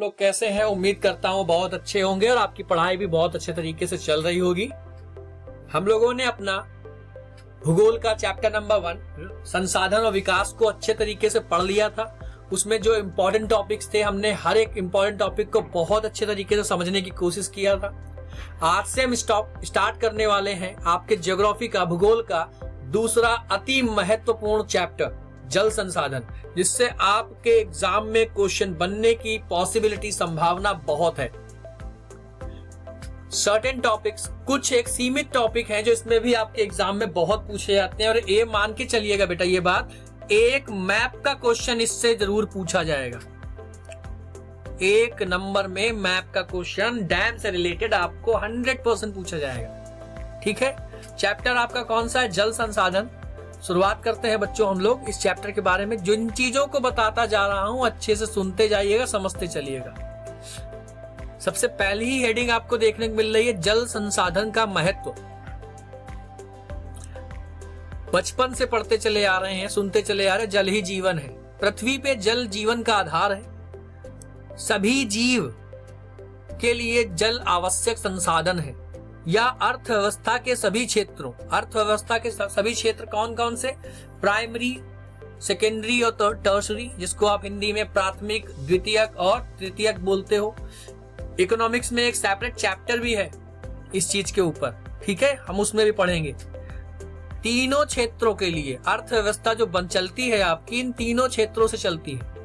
लोग कैसे हैं? उम्मीद करता हूँ बहुत अच्छे होंगे और आपकी पढ़ाई भी बहुत अच्छे तरीके से चल रही होगी। हम लोगों ने अपना भूगोल का चैप्टर नंबर 1 संसाधन और विकास को अच्छे तरीके से पढ़ लिया था। उसमें जो इम्पोर्टेंट टॉपिक्स थे, हमने हर एक इम्पोर्टेंट टॉपिक को बहुत अच्छे तरीके से समझने की कोशिश किया था। आज से हम स्टार्ट करने वाले हैं आपके ज्योग्राफी का, भूगोल का दूसरा अति महत्वपूर्ण चैप्टर जल संसाधन, जिससे आपके एग्जाम में क्वेश्चन बनने की पॉसिबिलिटी, संभावना बहुत है। सर्टेन टॉपिक्स, कुछ एक सीमित टॉपिक हैं जो इसमें भी आपके एग्जाम में बहुत पूछे जाते हैं, और ये मान के चलिएगा बेटा ये बात, एक मैप का क्वेश्चन इससे जरूर पूछा जाएगा। एक नंबर में मैप का क्वेश्चन डैम से रिलेटेड आपको 100% पूछा जाएगा। ठीक है, चैप्टर आपका कौन सा है? जल संसाधन। शुरुआत करते हैं बच्चों हम लोग इस चैप्टर के बारे में। जिन चीजों को बताता जा रहा हूं अच्छे से सुनते जाइएगा, समझते चलिएगा। सबसे पहली ही हेडिंग आपको देखने को मिल रही है जल संसाधन का महत्व। बचपन से पढ़ते चले आ रहे हैं, सुनते चले आ रहे हैं, जल ही जीवन है। पृथ्वी पे जल जीवन का आधार है। सभी जीव के लिए जल आवश्यक संसाधन है। या अर्थव्यवस्था के सभी क्षेत्रों, अर्थव्यवस्था के सभी क्षेत्र कौन कौन से? प्राइमरी, सेकेंडरी और टर्शरी, जिसको आप हिंदी में प्राथमिक, द्वितीयक और तृतीयक बोलते हो। इकोनॉमिक्स में एक सेपरेट चैप्टर भी है इस चीज के ऊपर। ठीक है, हम उसमें भी पढ़ेंगे। तीनों क्षेत्रों के लिए अर्थव्यवस्था जो चलती है आपकी, इन तीनों क्षेत्रों से चलती है।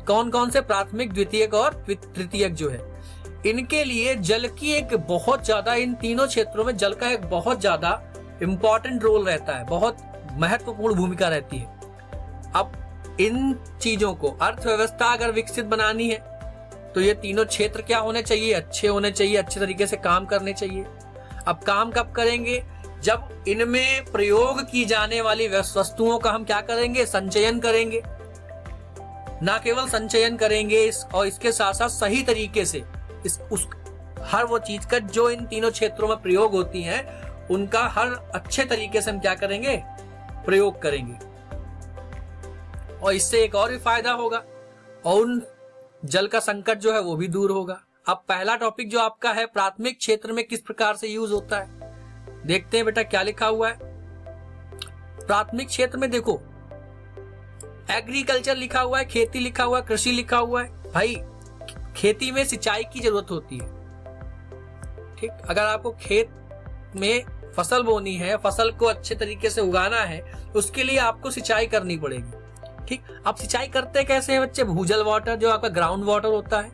कौन कौन से? प्राथमिक, द्वितीयक और तृतीयक जो है। इनके लिए जल की एक बहुत ज्यादा, इन तीनों क्षेत्रों में जल का एक बहुत ज्यादा इंपॉर्टेंट रोल रहता है, बहुत महत्वपूर्ण भूमिका रहती है। अब इन चीजों को, अर्थव्यवस्था अगर विकसित बनानी है तो ये तीनों क्षेत्र क्या होने चाहिए? अच्छे होने चाहिए, अच्छे तरीके से काम करने चाहिए। अब काम कब करेंगे? जब इनमें प्रयोग की जाने वाली वस्तुओं का हम क्या करेंगे? संचयन करेंगे। ना केवल संचयन करेंगे और इसके साथ साथ सही तरीके से हर वो चीज का जो इन तीनों क्षेत्रों में प्रयोग होती हैं, उनका हर अच्छे तरीके से हम क्या करेंगे? प्रयोग करेंगे। और इससे एक और भी फायदा होगा, और उन जल का संकट जो है वो भी दूर होगा। अब पहला टॉपिक जो आपका है, प्राथमिक क्षेत्र में किस प्रकार से यूज होता है, देखते हैं बेटा क्या लिखा हुआ है। प्राथमिक क्षेत्र में देखो, एग्रीकल्चर लिखा हुआ है, खेती लिखा हुआ है, कृषि लिखा हुआ है। भाई खेती में सिंचाई की जरूरत होती है। ठीक, अगर आपको खेत में फसल बोनी है, फसल को अच्छे तरीके से उगाना है, उसके लिए आपको सिंचाई करनी पड़ेगी। ठीक, अब सिंचाई करते कैसे हैं बच्चे? भूजल वाटर, जो आपका ग्राउंड वाटर होता है,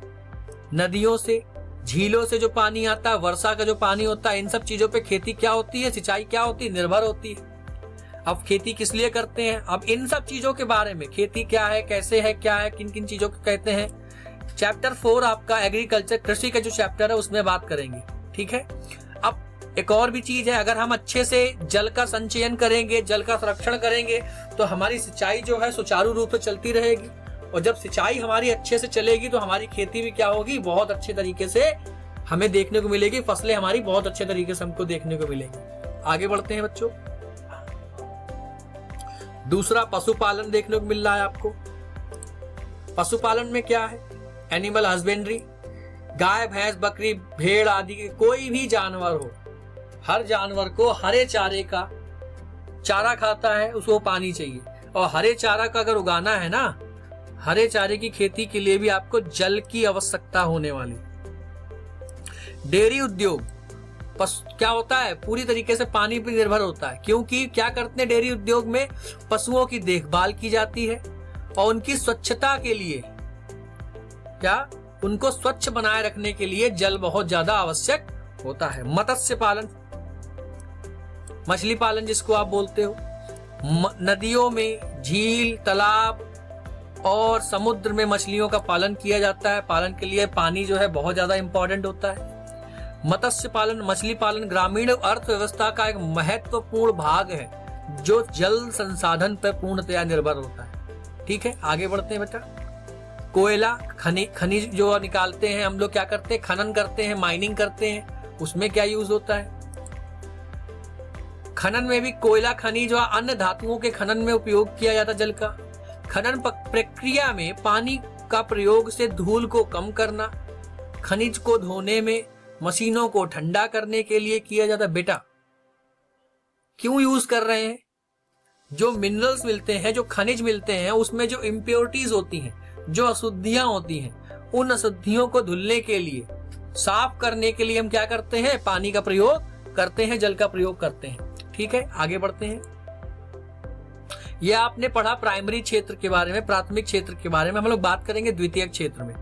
नदियों से, झीलों से जो पानी आता है, वर्षा का जो पानी होता है, इन सब चीजों पे खेती क्या होती है, सिंचाई क्या होती है? निर्भर होती है। अब खेती किस लिए करते हैं? अब इन सब चीजों के बारे में, खेती क्या है, कैसे है, क्या है, किन किन चीजों को कहते हैं, चैप्टर 4 आपका एग्रीकल्चर, कृषि का जो चैप्टर है उसमें बात करेंगे। ठीक है, अब एक और भी चीज है, अगर हम अच्छे से जल का संचयन करेंगे, जल का संरक्षण करेंगे, तो हमारी सिंचाई जो है सुचारू रूप से चलती रहेगी। और जब सिंचाई हमारी अच्छे से चलेगी तो हमारी खेती भी क्या होगी? बहुत अच्छे तरीके से हमें देखने को मिलेगी, फसलें हमारी बहुत अच्छे तरीके से हमको देखने को मिलेगी। आगे बढ़ते हैं बच्चों। दूसरा पशुपालन देखने को मिल रहा है आपको। पशुपालन में क्या है? एनिमल हस्बेंड्री, गाय, भैंस, बकरी, भेड़ आदि के कोई भी जानवर हो, हर जानवर को हरे चारे का चारा खाता है, उसको पानी चाहिए। और हरे चारा का अगर उगाना है ना, हरे चारे की खेती के लिए भी आपको जल की आवश्यकता होने वाली। डेयरी उद्योग क्या होता है? पूरी तरीके से पानी पर निर्भर होता है, क्योंकि क्या करते हैं डेयरी उद्योग में? पशुओं की देखभाल की जाती है और उनकी स्वच्छता के लिए, क्या उनको स्वच्छ बनाए रखने के लिए जल बहुत ज्यादा आवश्यक होता है। मत्स्य पालन, मछली पालन जिसको आप बोलते हो, नदियों में, झील, तालाब और समुद्र में मछलियों का पालन किया जाता है। पालन के लिए पानी जो है बहुत ज्यादा इंपॉर्टेंट होता है। मत्स्य पालन, मछली पालन ग्रामीण अर्थव्यवस्था का एक महत्वपूर्ण भाग है जो जल संसाधन पर पूर्णतया निर्भर होता है। ठीक है, आगे बढ़ते हैं बेटा। कोयला, खनिज जो निकालते हैं हम लोग, क्या करते हैं? खनन करते हैं, माइनिंग करते हैं। उसमें क्या यूज होता है? खनन में भी कोयला, खनिज और अन्य धातुओं के खनन में उपयोग किया जाता जल का। खनन प्रक्रिया में पानी का प्रयोग से धूल को कम करना, खनिज को धोने में, मशीनों को ठंडा करने के लिए किया जाता है। बेटा क्यों यूज कर रहे हैं? जो मिनरल्स मिलते हैं, जो खनिज मिलते हैं, उसमें जो इम्प्योरिटीज होती हैं, जो अशुद्धियां होती हैं, उन अशुद्धियों को धुलने के लिए, साफ करने के लिए हम क्या करते हैं? पानी का प्रयोग करते हैं, जल का प्रयोग करते हैं। ठीक है, आगे बढ़ते हैं। यह आपने पढ़ा प्राइमरी क्षेत्र के बारे में, प्राथमिक क्षेत्र के बारे में। हम लोग बात करेंगे द्वितीयक क्षेत्र में।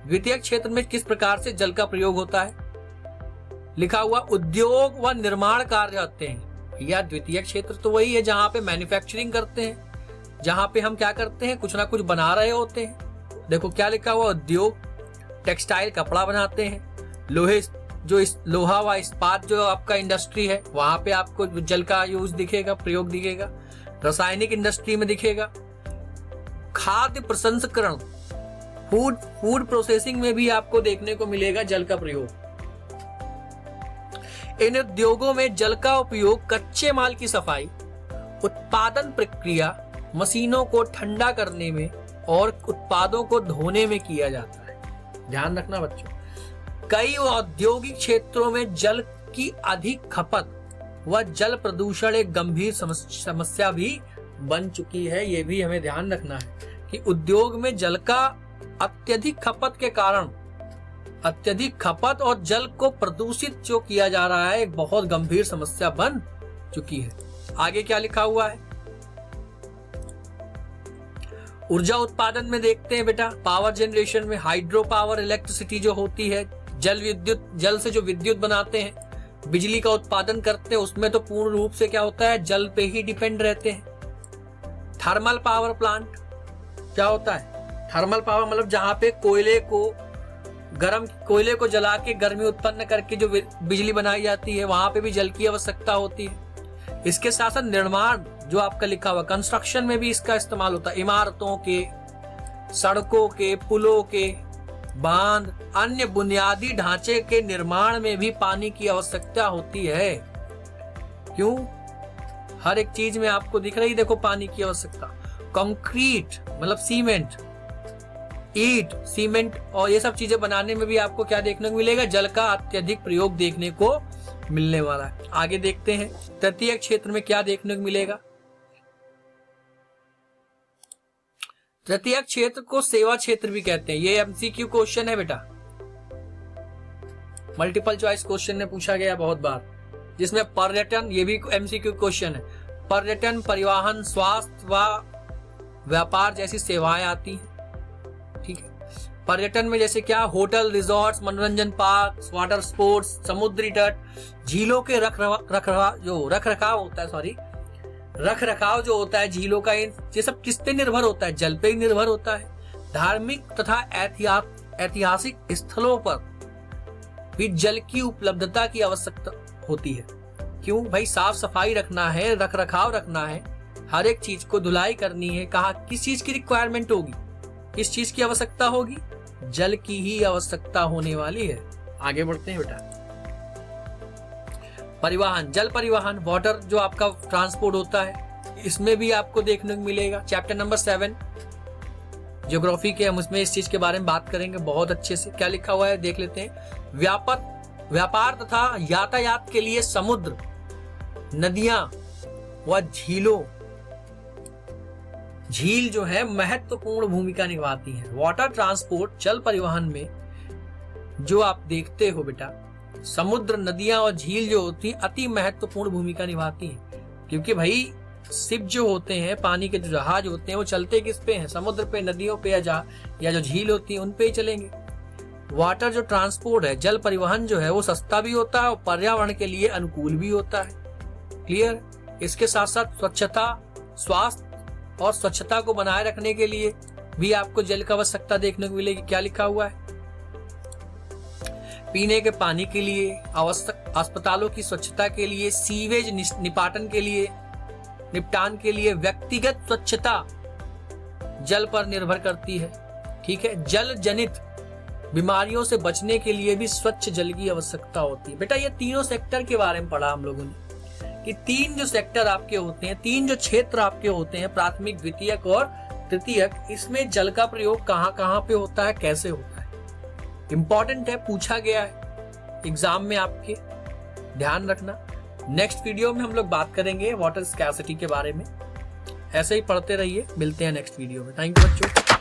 द्वितीयक क्षेत्र में किस प्रकार से जल का प्रयोग होता है? लिखा हुआ उद्योग व निर्माण कार्य होते हैं। या द्वितीयक क्षेत्र तो वही है जहां पे मैन्युफैक्चरिंग करते हैं, जहां पे हम क्या करते हैं? कुछ ना कुछ बना रहे होते हैं। देखो क्या लिखा हुआ, उद्योग, टेक्सटाइल कपड़ा बनाते हैं, लोहे जो लोहा व इस्पात जो आपका इंडस्ट्री है वहां पे आपको जल का यूज दिखेगा, प्रयोग दिखेगा। रासायनिक इंडस्ट्री में दिखेगा। खाद्य प्रसंस्करण, फूड प्रोसेसिंग में भी आपको देखने को मिलेगा जल का प्रयोग। इन उद्योगों में जल का उपयोग कच्चे माल की सफाई, उत्पादन प्रक्रिया, मशीनों को ठंडा करने में और उत्पादों को धोने में किया जाता है। ध्यान रखना बच्चों, कई औद्योगिक क्षेत्रों में जल की अधिक खपत व जल प्रदूषण एक गंभीर समस्या भी बन चुकी है। ये भी हमें ध्यान रखना है कि उद्योग में जल का अत्यधिक खपत के कारण, अत्यधिक खपत और जल को प्रदूषित जो किया जा रहा है, एक बहुत गंभीर समस्या बन चुकी है। आगे क्या लिखा हुआ है? ऊर्जा उत्पादन में देखते हैं बेटा, पावर जनरेशन में हाइड्रो पावर इलेक्ट्रिसिटी जो होती है, जल से जो विद्युत बनाते हैं, बिजली का उत्पादन करते हैं, उसमें तो पूर्ण रूप से क्या होता है? जल पे ही डिपेंड रहते हैं। थर्मल पावर प्लांट क्या होता है? थर्मल पावर मतलब जहां पे कोयले को जला के गर्मी उत्पन्न करके जो बिजली बनाई जाती है, वहां पे भी जल की आवश्यकता होती है। इसके साथ साथ निर्माण जो आपका लिखा हुआ, कंस्ट्रक्शन में भी इसका इस्तेमाल होता है। इमारतों के, सड़कों के, पुलों के, बांध, अन्य बुनियादी ढांचे के निर्माण में भी पानी की आवश्यकता होती है। क्यों? हर एक चीज में आपको दिख रही, देखो पानी की आवश्यकता। कंक्रीट मतलब सीमेंट, ईंट, सीमेंट और ये सब चीजें बनाने में भी आपको क्या देखने को मिलेगा? जल का अत्यधिक प्रयोग देखने को मिलने वाला है। आगे देखते हैं तृतीय क्षेत्र में क्या देखने को मिलेगा। तृतीय क्षेत्र को सेवा क्षेत्र भी कहते हैं। ये एमसीक्यू क्वेश्चन है बेटा, मल्टीपल चॉइस क्वेश्चन में पूछा गया बहुत बार, जिसमें पर्यटन, ये भी एमसीक्यू क्वेश्चन है, पर्यटन, परिवहन, स्वास्थ्य व व्यापार जैसी सेवाएं आती हैं। ठीक है, पर्यटन में जैसे क्या? होटल, रिजॉर्ट्स, मनोरंजन पार्क, वाटर स्पोर्ट्स, समुद्री तट, झीलों के रखरखाव जो होता है झीलों का, ये सब किस पे निर्भर होता है? जल पे ही निर्भर होता है। धार्मिक तथा ऐतिहासिक स्थलों पर भी जल की उपलब्धता की आवश्यकता होती है। क्यों भाई? साफ सफाई रखना है, रखरखाव रखना है, हर एक चीज को धुलाई करनी है। कहा किस चीज की रिक्वायरमेंट होगी? किस चीज की आवश्यकता होगी? जल की ही आवश्यकता होने वाली है। आगे बढ़ते हैं बेटा। परिवहन, जल परिवहन, वाटर जो आपका ट्रांसपोर्ट होता है, इसमें भी आपको देखने को मिलेगा। चैप्टर नंबर 7 ज्योग्राफी के, हम उसमें इस चीज के बारे में बात करेंगे बहुत अच्छे से। क्या लिखा हुआ है देख लेते हैं। व्यापार तथा यातायात के लिए समुद्र, नदियां व झील जो है महत्वपूर्ण भूमिका निभाती हैं। वाटर ट्रांसपोर्ट, जल परिवहन में जो आप देखते हो बेटा, समुद्र, नदियां और झील जो होती है अति महत्वपूर्ण भूमिका निभाती हैं। क्योंकि भाई शिप जो होते हैं, पानी के जो जहाज होते हैं, वो चलते किस पे हैं? समुद्र पे, नदियों पे, या जो झील होती है उन पे ही चलेंगे। वाटर जो ट्रांसपोर्ट है, जल परिवहन जो है, वो सस्ता भी होता है और पर्यावरण के लिए अनुकूल भी होता है। क्लियर? इसके साथ साथ स्वच्छता, स्वास्थ्य और स्वच्छता को बनाए रखने के लिए भी आपको जल की आवश्यकता देखने को मिलेगी। क्या लिखा हुआ है? पीने के पानी के लिए आवश्यक, अस्पतालों की स्वच्छता के लिए, सीवेज निपटान के लिए व्यक्तिगत स्वच्छता जल पर निर्भर करती है। ठीक है, जल जनित बीमारियों से बचने के लिए भी स्वच्छ जल की आवश्यकता होती है। बेटा ये तीनों सेक्टर के बारे में पढ़ा हम लोगों ने कि 3 जो सेक्टर आपके होते हैं, 3 जो क्षेत्र आपके होते हैं, प्राथमिक, द्वितीयक और तृतीयक, इसमें जल का प्रयोग कहाँ कहाँ पे होता है, कैसे होता है, इंपॉर्टेंट है, पूछा गया है एग्जाम में आपके, ध्यान रखना। नेक्स्ट वीडियो में हम लोग बात करेंगे वाटर स्कैर्सिटी के बारे में। ऐसे ही पढ़ते रहिए, मिलते हैं नेक्स्ट वीडियो में। थैंक यू बच्चों।